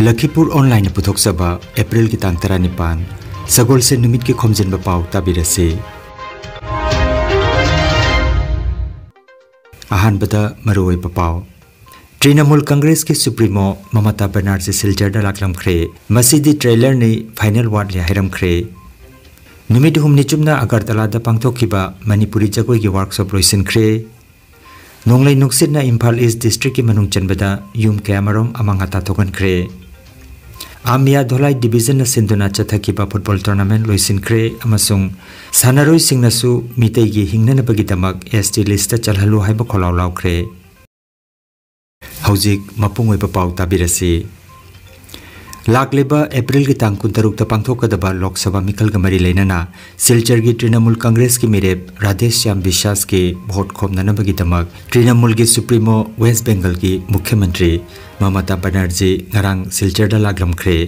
Lakhipur online पुथोक सभा अप्रैल की तांग 19 सगोल से निमित के खोमजिनबा पाव ताबिरसे अहानबदा मरोई पाव तृणमूल कांग्रेस के सुप्रीमो ममता बनर्जी सिलचर लाखलमख्रे मसीदी ट्रेलर ने फाइनल वार्ड ले हैरमख्रे निमित हुमनि चुमना अगरतला दा पांगथोखिबा मणिपुरी जगोई की वर्कशॉप लोइसिनख्रे नोंगलै नुक्सिना इम्फाल ईस्ट डिस्ट्रिक्ट की मनुंग चनबदा यूम कैमरोम अमांगाता थोगनख्रे आमिया धोलाई डिवीजन सिंधुना चथकिबा फुटबॉल टूर्नामेंट लोइसिनख्रे अमसुंग सानारोई सिंगनसु मितैगी हिंगनबगिदमक एसटी लिस्ट चलहलु हाइबा खोलाव लावख्रे हौजिक मपुंग ओइबा पाव ताबिरसी लाखलेबा अप्रैल की तांग 16 पांगथोकदबा लोकसभा मिखल मरी लेना सिलचर की तृणमूल कांग्रेस की मिरेप राधेश्याम विश्वास के भोट खोमनबगिदमक तृणमूल की सुप्रीमो वेस्ट बंगाल की मुख्यमंत्री ममता बनर्जी ngarang सिलचर लागलमख्रे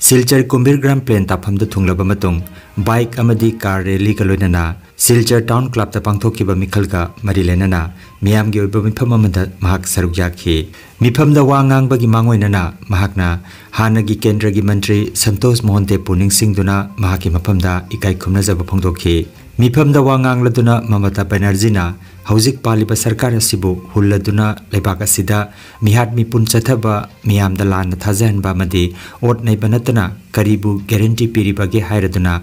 सिलचर कुंभीर ग्राम प्लेन ताफमद थुंगलब मतुंग बाइक अमदी कार रैली का लोइनना सिलचर टाउन क्लब पांगथोखिबा मिखल का मरी लेना मियाम की ओइबा मिफम अमदा महक सरुक याखि मिफम दा वा ngangbagi mangoinana mahakna hanagi केंद्र की मंत्री संतोष मोहन दे पुनिंग सिंह दुना महकी मफमदा इकाई खुमनजब फोंदोखि मिफम दा वा nganglदुना ममता बनर्जीना हौजिक पालिबा सरकार असिबु हुल्लदुना लेबाक असिदा मिहात मिपुन चथबा मियाम दा लान थाजहनबा मदि ओट नैबा नतना करीबु गारंटी पिरिबागे हायरदुना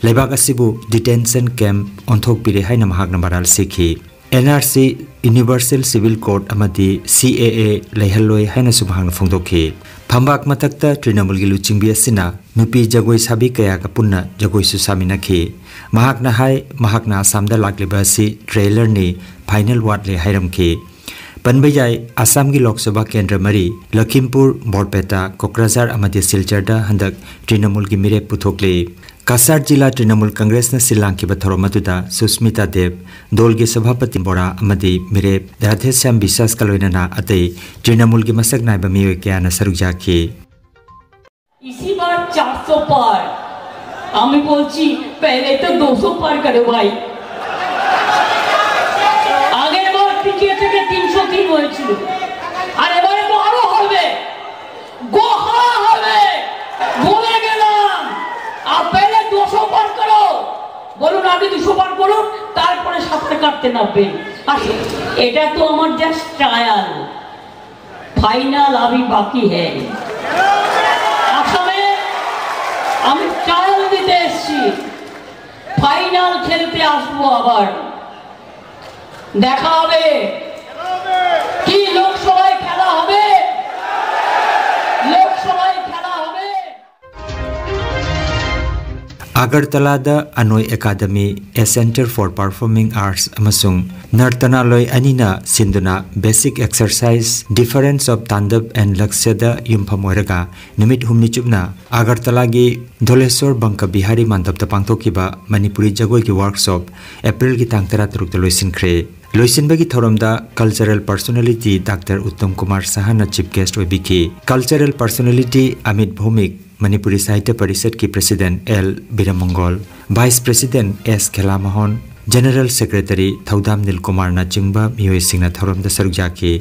लेबाक असिबु डिटेंशन कैंप ओंथोक पिरे हायना महकना बराल सिखि NRC यूनिवर्सल सिविल कोड अमदी CAA लेहलोय हायना सुभांग फोंदोखि फंबाक मतकता तृणमूल की लुचिंबी असिना नुपी जगोई साबी कया का पुन्ना जगोई सुसामिनखि महकना हाय महकना आसामदा लागलेबा असि ट्रेलर ने फाइनल वार्ड ले हायरमखि पनबैयाय आसाम की लोकसभा केंद्र मरी लखीमपुर बोरपेटा कोकराझार अमदी सिलचरदा हंदक तृणमूल की मिरे पुथोकले कासार जिला तृणमूल कांग्रेस न सिलांकी थोरमदुदा सुस्मिता देव दल के सभापति बोरा अमदी मिरे राधेश्याम विश्वास का लोइनना अतै तृणमूल की मसक नायबा मियोय कयाना सरुक जाखि इसी बार 400 पार আমি বলছি पहले तो 200 पार करे भाई আগের বার পিছিয়ে থেকে 303 হয়েছিল আর এবারে তো আরো হবে গোহা হবে বলে গেলাম আর पहले 200 पार करो বলুন আগে 200 পার করুন তারপরে সাঁতার কাটতে নামবেন আর এটা তো আমার জাস্ট ট্রায়াল ফাইনাল अभी बाकी है আসামে আমি ট্রায়াল দিতে এসেছি ফাইনাল খেলতে আসবো আবার দেখা হবে কি লোকসভায় খেলা হবে লোকসভায় খেলা হবে Agartala the Anoy academy a centre for performing arts अमसुंग नर्तनालय अनिना सिंधुना basic exercise difference of Tandav and Lasya द युमफम ओरगा निमित हुमनि चुबना अगरतला की धोलेश्वर बंक बिहारी मंडप द पांगथोखिबा मणिपुरी जगोई की वर्कशॉप अप्रैल की तांग 13 द लोइसिनख्रे लोइसिनबगी थोरमदा cultural personality doctor Uttam Kumar साहना चीफ गेस्ट ओबिकी कल्चरल पर्सनालिटी अमित भौमिक मणिपुरी साहित्य परिषद की president L Birmangal vice president S Khelamohan general secretary Thoudam Nilkumar नाचिंगबा मियोय सिंगना थौरमदा सरुक जाखि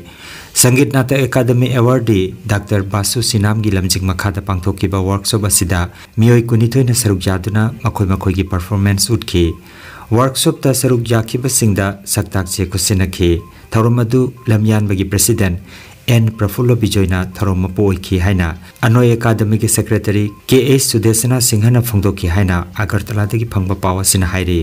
संगीत नाटक अकादमी अवार्डी डॉक्टर बासु सिनाम की लमजिंग मखादा पांगथोखिबा वर्कशॉप असिदा मियोय कुनिथोयना सरुक जादुना मखोय मखोय की परफॉर्मेंस उठखि वर्कशॉप ता सरुक जाखिबा सिंगदा सक्ताक जे कुसिनखि थौरमदु लमयानबगी प्रेसिडेंट एन प्रफुल्ल विजयना थरोम पोइखि हाइना अनोय एकाडमी के सेक्रेटरी KH सुदेशना सिंहना फोंदोखि हाइना अगरतला दगी फंगबा पावसिना हाइरे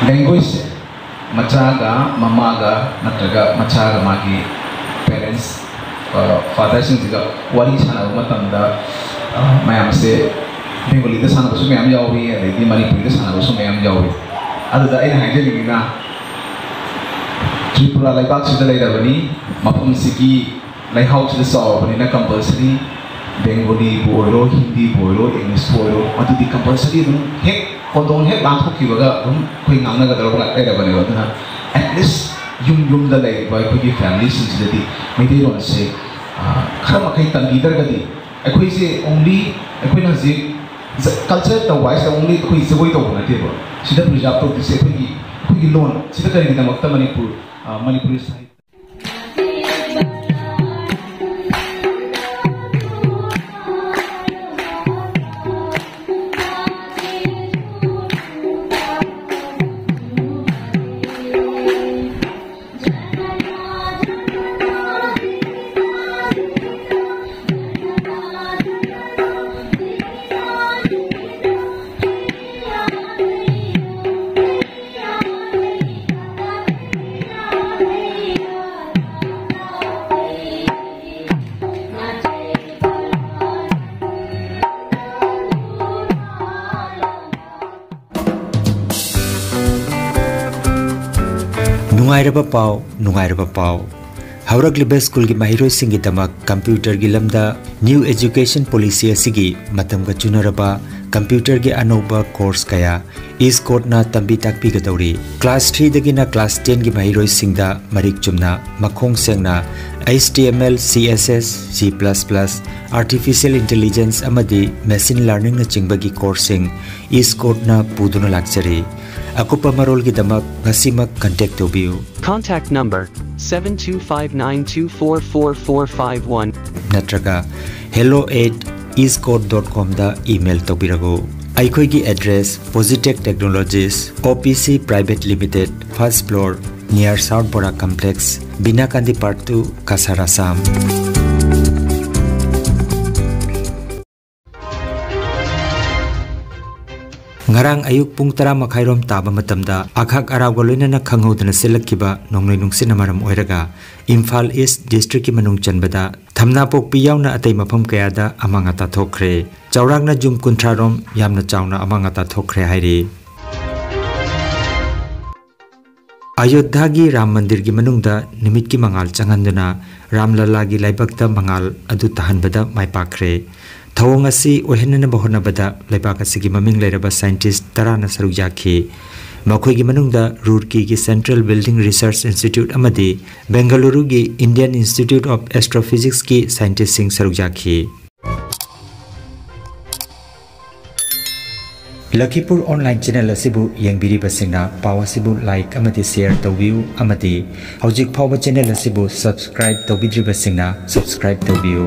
लैंग्वेज मचागा ममागा नत्रगा मचागा मागी पेरेंट्स फादर सिंह जिगा वारी छाना मतमदा मैम से Bengali the sana basu mayam yawi and the Manipuri the sana basu mayam yawi. Other than Hajjana Tripura like Bax the later Bani, Mapum Siki, like house the saw, but in a compulsory Bengali boilo, Hindi boilo, English boilo, or the compulsory heck or don't have Lampo Kivaga, Queen Anaga, at least Yum the lake by Puggy family since the day, may they don't say, Kamakai leader Gadi. I could say only a queen culture the wise only who is the way to the table. She doesn't result to say Puggy loan, she doesn't in the Manipur, Manipur side. Nungairaba Pao. Hauragliba School ki mahiroi singi tamak computer gi lamda new education policy asigi matam ga chunaraba computer gi anoba course kaya is court na tambi takpi ga dawri class 3 dagi na class 10 gi mahiroi singda marik chumna makhong sengna HTML CSS C++ artificial intelligence amadi machine learning na chingba gi course sing is court na puduna lakchari akupa marol gi damak ngasimak contact tobiu contact number 7259244451 natraga hello@eastcourt.com da email tobirago aikoi gi address Positech Technologies OPC Private Limited first floor near South Bora Complex Binakandi Part 2 Kasarasam Ngarang ayuk pung tara makhairom taba matamda akhak araw loinana khanghodana selakkiba nongnoi nungsin amaram oiraga Imphal East District ki manung chanbada thamna pokpi yauna atei mafam kayada amanga ta thokre chaurangna jum kunthrarom yamna chauna amanga ta thokre hairi Ayodhya gi Ram Mandir gi manungda nimit ki mangal changanduna Ramlala gi laibakta mangal adu tahanbada maipakre Thawong asi ohenna bahona bada leibak asigi maming leiraba scientist tarana saruk yakhi makhoi gi manungda Roorkee gi Central Building Research Institute amadi Bengaluru gi Indian Institute of Astrophysics ki scientist sing saruk yakhi Lakhipur online channel asibu yengbiri basingna pawa sibu like amadi share tawbiu amadi hojik phawa channel asibu subscribe tawbidri basingna subscribe tawbiu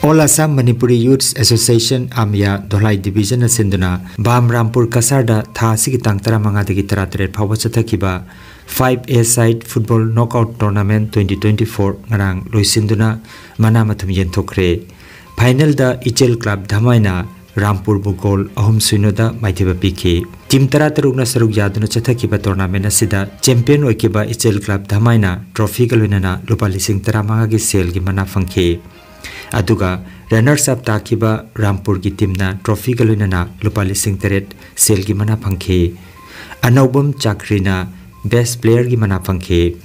All Assam Manipuri Youths Association Amya Dholai Division Sinduna Bam Rampur Kasarda Tha Sigi Tang Tara Manga Dagi Tara Tret Phawa Chathakiba 5A Side Football Knockout Tournament 2024 Ngarang Loisinduna Mana Mathum Yenthokre Final da Ichel Club Dhamaina Rampur Bugol Ahum Suinoda Maithiba Piki Team Tara Tarugna Saruk Yaduna Chathakiba Tournament Asida Champion Oikiba Ichel Club Dhamaina Trophy Galunana Lupa Lising Tara Manga Gi Sale Gi Mana Fangke Aduga runners up takiba Rampur gi team na trophy galunana lupa lising teret sale gi mana phangkhe Anobam Chakrina best player gi mana phangkhe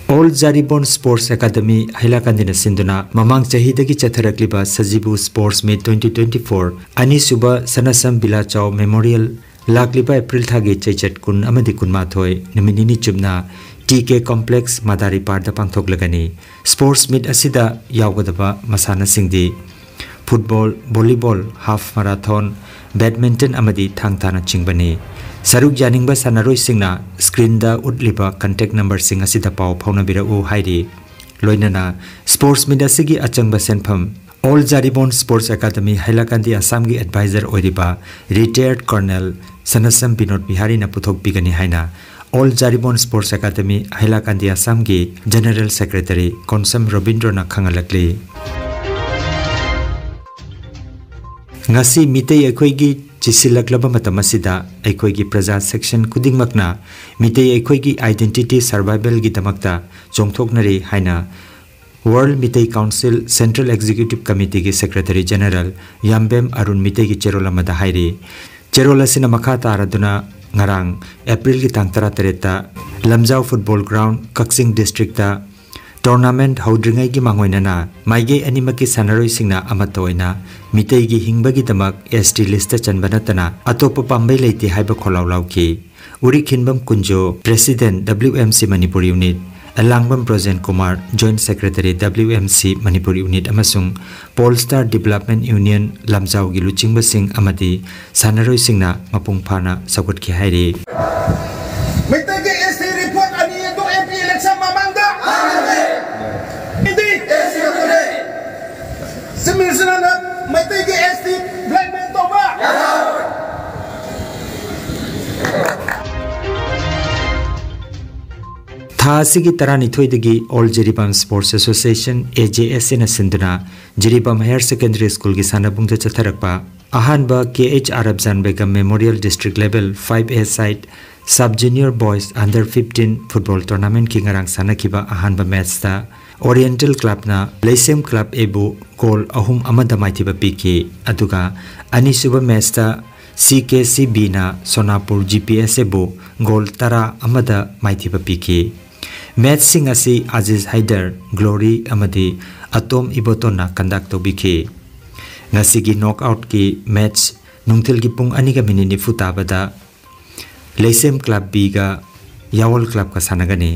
All Jaribon Sports Academy Hailakandina Sinduna Mamang Chahidagi Chatharakliba Sajibu Sports Meet 2024 Ani Suba Sanasam Bilachau Memorial Lakliba April Thagi Chechet Kun Amadi Kun Mathoi Niminini Chubna TK Complex Madari Parda Pangthok Lagani Sports Meet Asida Yawgadaba Masana Singdi Football, Volleyball, Half Marathon, Badminton Amadi Thangtana Chingbani Saruk Janingba Sanaroi Singna screen da utliba contact number sing asida pau phauna birau hairi loinana sports media sigi achangba senpham All Jaribon Sports Academy Hailakandi Assam gi advisor oiriba retired colonel Sanasam Binod Bihari na puthok bigani haina All Jaribon Sports Academy Hailakandi Assam gi General Secretary Konsam Robindranath Khangalakli ngasi mitei ekhoi gi chisilaklaba matamasida ekhoi gi praja section kudingmakna mitei ekhoi gi identity survival gi damakta chongthoknari haina World Mitei Council Central Executive Committee gi Secretary General Yambem Arun Mitei gi cherola mada hairi cherola sina makha taraduna ngarang April gi tang 13 Lamjau Football Ground Kaksing District ta tournament haudringai gi mangoinana maige animaki sanaroi singna amatoina mitei gi hingbagi damak ST list ta chanbanatana atopa pambai leiti haiba kholaulaw ki uri khinbam kunjo President WMC Manipur Unit Alangbam Projen Kumar Joint Secretary WMC Manipur Unit amasung Polestar Development Union Lamjau gi luchingba sing amadi sanaroi singna mapung phana sagut ki hairi Thasigi tarani thoidagi All Jiribam Sports Association AJS in Sinduna Jiribam Higher Secondary School gi sanabung ja chatharakpa ahanba KH Arabjan Begum Memorial District Level 5A side Sub Junior Boys Under 15 Football Tournament ki ngarang sanakiba ahanba match ta Oriental Club na Leisem Club Ebu goal ahum amada maithiba piki aduga anisuba match ta CKCB na Sonapur GPS Ebu goal tara amada maithiba piki match sing asi Aziz Haider Glory amadi Atom Ibotona conduct to biki ngasigi knockout ki match nungthil gi pung ani ga minini futabada Leisem Club B ga Yawol Club ka sanagani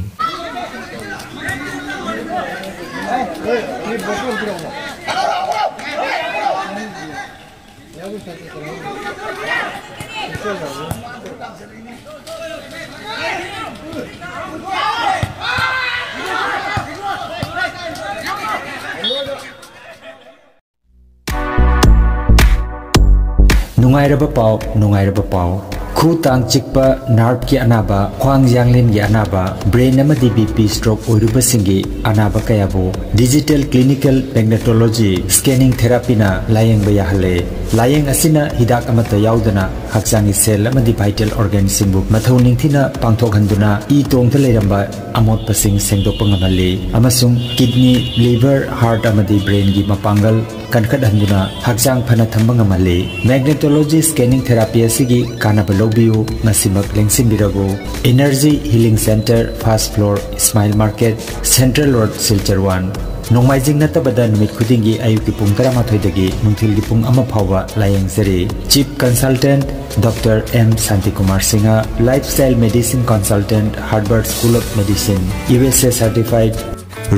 Nungairaba Pao khu tang chikpa nerve ki anaba khwang yanglin gi anaba brain amadi BP stroke oiruba singi anaba kayabu digital clinical magnetology scanning therapy na layeng ba yahale layeng asina hidak amata yaudana haksangi cell amadi vital organ singbu mathauning thina pangthok handuna e tong thaleiramba amot pasing sengdok pangamali amasung kidney liver heart amadi brain gi mapangal kankat handuna haksang phana thambangamali magnetology scanning therapy asigi kanaba lobiu nasimak lengsim birago energy healing center first floor Smile Market Central Road Silchar 1 nongmaijing natabada numit khudingi ayuki pung 13 dagi nungthilgi pung ama phawa layeng seri chief consultant Dr. M. Santikumar Singha lifestyle medicine consultant Harvard School of Medicine USA certified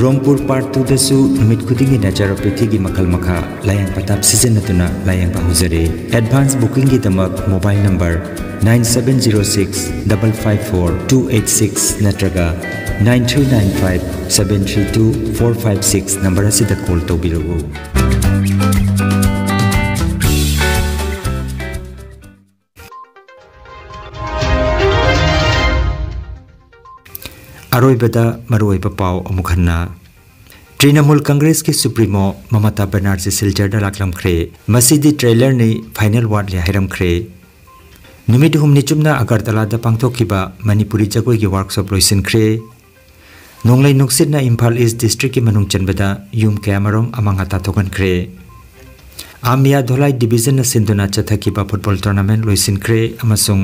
Rongpur Part 2 dasu numit khudingi naturopathy gi makal makha layang patap sijenatuna layang bahujare advance booking gi damak mobile number 9706554286 natraga 9395732456 number asida call tobirago Aroibada Maroiba Pao Omukhanna Trinamool Congress ki Supremo Mamata Banerjee Silchar da laklam khre masidi trailer ni final ward le hairam khre numit humni chumna Agartala da pangthokiba Manipuri jagoi gi workshop loisin khre nonglai nuksit na Imphal East District ki manung chanbada yum kamarom amanga ta thokan khre Amia Dholai Division na Sinduna Chathakiba Football Tournament loisin khre amasung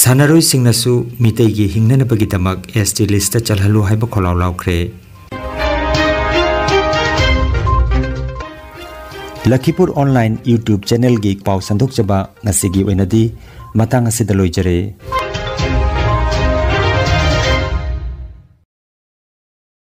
sanaroi singnasu mitei gi hingnana bagi damak ST list ta chalhalu haiba kholaulaw khre Lakhipur online YouTube channel gi pau sandok chaba ngasigi oinadi matang asida loijare